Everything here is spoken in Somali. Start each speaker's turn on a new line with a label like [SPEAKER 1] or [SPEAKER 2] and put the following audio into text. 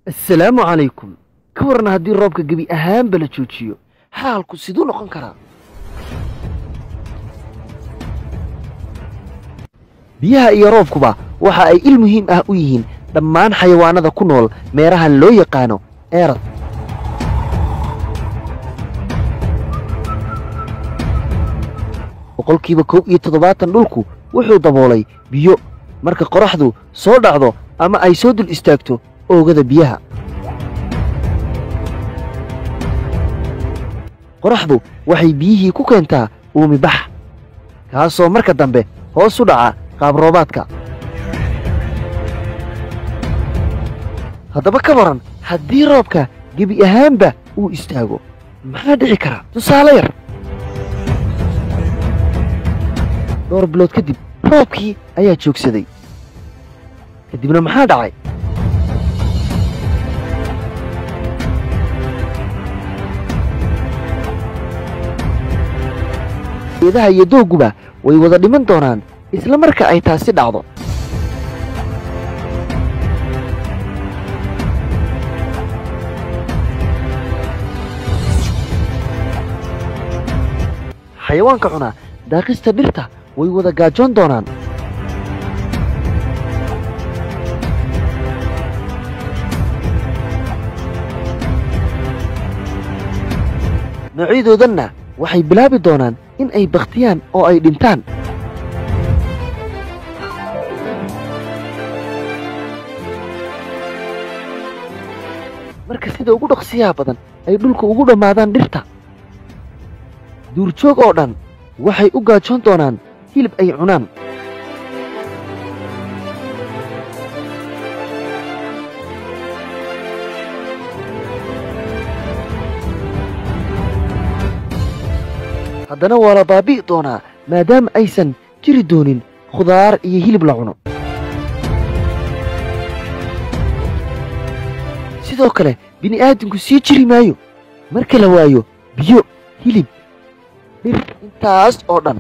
[SPEAKER 1] السلام عليكم كورنا هدي الروبك جبي أهم بلا تشوتشيو حالكو سيدو نقن كرا بيها إيا روبكوبا waxa ay il muhiim ah u yihiin dhammaan xayawaanada ku nool meeraha loo yaqaano eerad boqolkiiba 170 dhulku wuxuu daboolay biyo marka qoraxdu soo dhacdo ama ay soo dul istaagto oogada biyaha qoraxdu waxay biyihii ku keentaa uumi bax kaasoo marka dambe hoos u dhaca qaab roobaadka haddaba ka waran haddii roobka gebi ahaanba uu istaago maxaa dhici kara tusaale yar dhowr bilood kadib roobkii ayaa joogsaday kadibna maxaa dhacay geedaha iyo dooguba way wada dhiman doonaan isla marka ay taasi dhacdo xayawaanka cuna daaqista dhirta way wada gaajoon doonaan noocyadoodanna waxay bilaabi doonaan in ay baktiyaan oo ay dhintaan marka sida ugu dhaqsiyaha badan ay dhulka ugu dhammaadaan dhirta duurjoog oo dhan waxay u gaajoon doonaan hilib ay cunaan haddana waa la baabi'i doonaa maadaama aysan jiri doonin khudaar iyo hilib la cuno sidoo kale bini'aadamku sii jiri maayo marka la waayo biyo hilib dhir intaas oo dhan